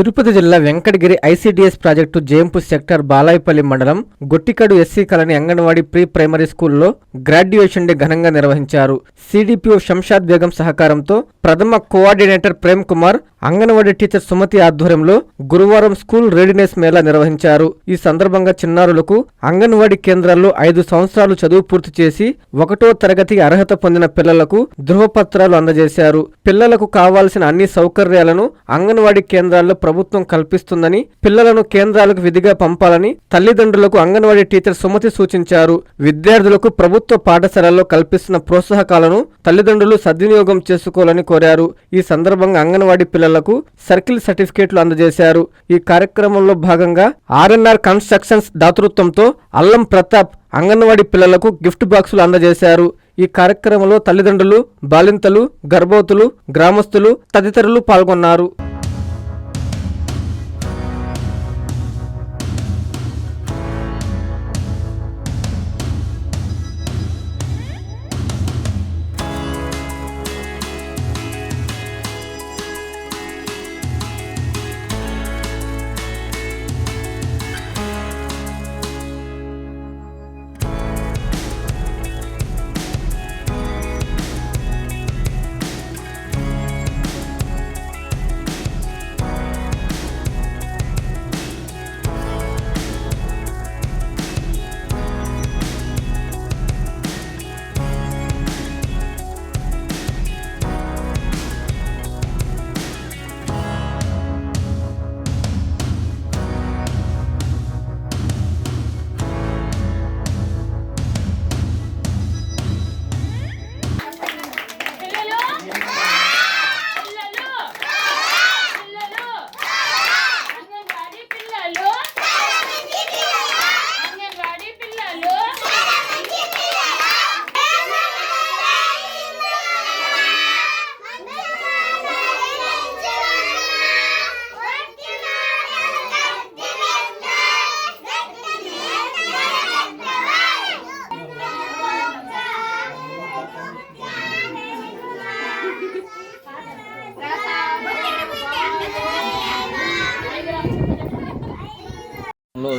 తిరుపతి జిల్లా Venkatagiri ICDS project జేంపు sector Balayapalli మండలం Gottikadu SC colony anganwadi pre primary స్కూల్లో గ్రాడ్యుయేషన్ డే ఘనంగా నిర్వహించారు. సిడిపిఓ శంషాద్ బేగం సహకారంతో ప్రథమ కోఆర్డినేటర్ ప్రేమ్ కుమార్, అంగన్వాడీ టీచర్ సుమతి ఆధ్వర్యంలో గురువారం స్కూల్ రెడీనెస్ మేళా నిర్వహించారు. ఈ సందర్భంగా చిన్నారులకు అంగన్వాడీ కేంద్రాల్లో 5 సంవత్సరాలు చదువు పూర్తి చేసి 1వ తరగతికి అర్హత పొందిన పిల్లలకు ధృవపత్రాలు అందజేశారు. పిల్లలకు కావాల్సిన అన్ని సౌకర్యాలను అంగన్వాడీ కేంద్రాల్లో ప్రభుత్వం కల్పిస్తుందని, పిల్లలను కేంద్రాలకు విధిగా పంపాలని తల్లిదండ్రులకు అంగన్వాడీ టీచర్ సుమతి సూచించారు. విద్యార్థులకు ప్రభుత్వ పాఠశాలల్లో కల్పిస్తున్న ప్రోత్సాహకాలను తల్లిదండ్రులు సద్వినియోగం చేసుకోవాలని కోరారు. ఈ సందర్భంగా అంగన్వాడీ పిల్లలకు సర్కిల్ సర్టిఫికేట్లు అందజేశారు. ఈ కార్యక్రమంలో భాగంగా ఆర్ఎన్ఆర్ కన్స్ట్రక్షన్స్ దాతృత్వంతో అల్లం ప్రతాప్ అంగన్వాడీ పిల్లలకు గిఫ్ట్ బాక్సులు అందజేశారు. ఈ కార్యక్రమంలో తల్లిదండ్రులు, బాలింతలు, గర్భవతులు, గ్రామస్తులు తదితరులు పాల్గొన్నారు.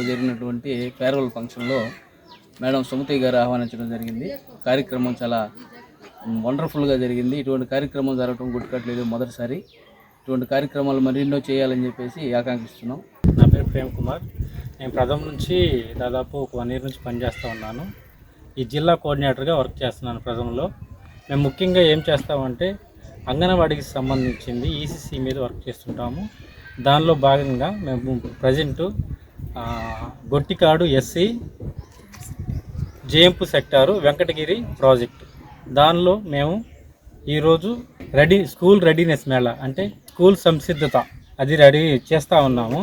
జరిగినటువంటి ఫేర్వెల్ ఫంక్షన్లో మేడం సుమతి గారు ఆహ్వానించడం జరిగింది. కార్యక్రమం చాలా వండర్ఫుల్గా జరిగింది. ఇటువంటి కార్యక్రమం జరగడం గుర్తుకట్లేదు మొదటిసారి. ఇటువంటి కార్యక్రమాలు మరెన్నో చేయాలని చెప్పేసి ఆకాంక్షిస్తున్నాం. నా పేరు ప్రేమ్ కుమార్. నేను ప్రథమ నుంచి దాదాపు ఒక 1 year నుంచి పనిచేస్తూ ఉన్నాను. ఈ జిల్లా కోఆర్డినేటర్గా వర్క్ చేస్తున్నాను ప్రథమలో. మేము ముఖ్యంగా ఏం చేస్తామంటే అంగన్వాడీకి సంబంధించింది ఈసీసీ మీద వర్క్ చేస్తుంటాము. దానిలో భాగంగా మేము ప్రజెంటు గొట్టికాడు ఎస్సీ జేంపు సెక్టారు వెంకటగిరి ప్రాజెక్టు, దానిలో మేము ఈరోజు స్కూల్ రెడీనెస్ మేళా అంటే స్కూల్ సంసిద్ధత అది రెడీ చేస్తూ ఉన్నాము.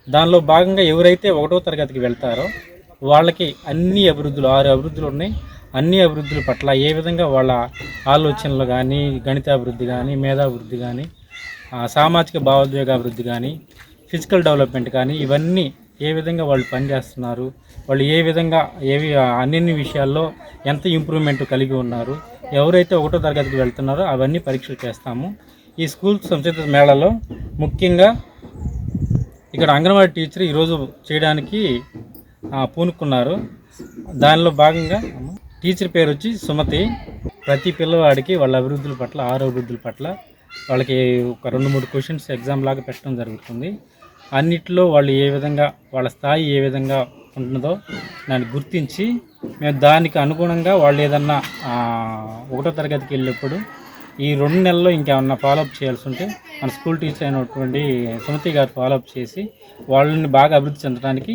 దానిలో భాగంగా ఎవరైతే 1వ తరగతికి వెళ్తారో వాళ్ళకి అన్ని అభివృద్ధులు 6 అభివృద్ధులు ఉన్నాయి. అన్ని అభివృద్ధుల పట్ల ఏ విధంగా వాళ్ళ ఆలోచనలు కానీ, గణితాభివృద్ధి కానీ, మేధాభివృద్ధి కానీ, సామాజిక భావోద్వేగాభివృద్ధి కానీ, ఫిజికల్ డెవలప్మెంట్ కానీ, ఇవన్నీ ఏ విధంగా వాళ్ళు పనిచేస్తున్నారు, వాళ్ళు ఏ విధంగా అన్ని విషయాల్లో ఎంత ఇంప్రూవ్మెంట్ కలిగి ఉన్నారు, ఎవరైతే 1వ తరగతికి వెళ్తున్నారో అవన్నీ పరీక్షలు చేస్తాము. ఈ స్కూల్ సంసిద్ధత మేళాలో ముఖ్యంగా ఇక్కడ అంగన్వాడీ టీచర్ ఈరోజు చేయడానికి పూనుకున్నారు. దానిలో భాగంగా టీచర్ పేరు వచ్చి సుమతి. ప్రతి పిల్లవాడికి వాళ్ళ అభివృద్ధుల పట్ల 6 అభివృద్ధుల పట్ల వాళ్ళకి ఒక 2-3 క్వశ్చన్స్ ఎగ్జామ్ లాగా పెట్టడం జరుగుతుంది. అన్నిట్లో వాళ్ళు ఏ విధంగా వాళ్ళ స్థాయి ఏ విధంగా ఉంటుందో దాన్ని గుర్తించి మేము దానికి అనుగుణంగా వాళ్ళు ఏదన్నా 1వ తరగతికి వెళ్ళేప్పుడు ఈ 2 నెలల్లో ఇంకేమన్నా ఫాలోఅప్ చేయాల్సి ఉంటే మన స్కూల్ టీచర్ అయినటువంటి సుమతి గారు ఫాలోఅప్ చేసి వాళ్ళని బాగా అభివృద్ధి చెందడానికి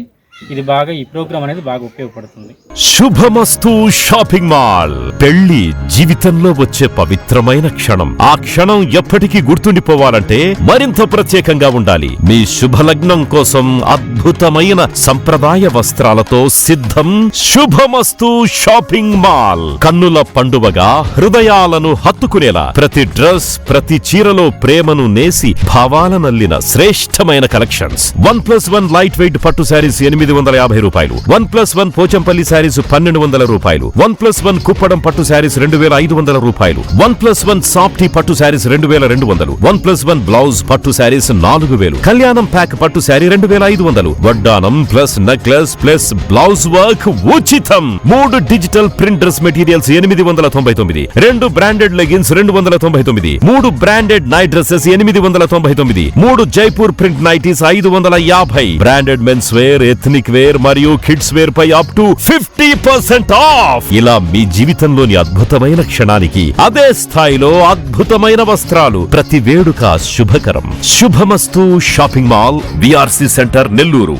ఇది బాగా ఈ ప్రోగ్రామ్ అనేది బాగా ఉపయోగపడుతుంది. శుభమస్తు షాపింగ్ మాల్. పెళ్లి జీవితంలో వచ్చే పవిత్రమైన క్షణం. ఆ క్షణం ఎప్పటికీ గుర్తుండిపోవాలంటే మరింత ప్రత్యేకంగా ఉండాలి. మీ శుభలగ్నం కోసం అద్భుతమైన సంప్రదాయ వస్త్రాలతో సిద్ధం శుభమస్తు షాపింగ్ మాల్. కన్నుల పండువగా హృదయాలను హత్తుకునేలా ప్రతి డ్రెస్, ప్రతి చీరలో ప్రేమను నేసి భావాలనల్లిన శ్రేష్టమైన కలెక్షన్స్. 1+1 లైట్ వెయిట్ పట్టు శారీస్ 8 850 రూపాయలు. 1+1 పోచంపల్లి శారీస్ 1200 రూపాయలు. 1+1 కుప్పడం పట్టు శారీస్ 2500 రూపాయలు. 1+1 సాఫ్టీ పట్టు శారీస్ 2200. 1+1 బ్లౌజ్ పట్టు శారీస్ 4000. కళ్యాణం ప్యాక్ పట్టు శారీ 2500. వడ్డానం plus necklace plus blouse work ఉచితం. 3 digital print dress materials 899. 2 branded leggings 299. 3 branded night dresses 899. 3 Jaipur print nighties 550. Branded men's wear, ethnic wear మరియు కిడ్స్ వేర్ పై అప్ టు 50% ఆఫ్. ఇలా మీ జీవితంలోని అద్భుతమైన క్షణానికి అదే స్థాయిలో అద్భుతమైన వస్త్రాలు. ప్రతి వేడుక శుభకరం. శుభమస్తు shopping mall, VRC centre, Nellore.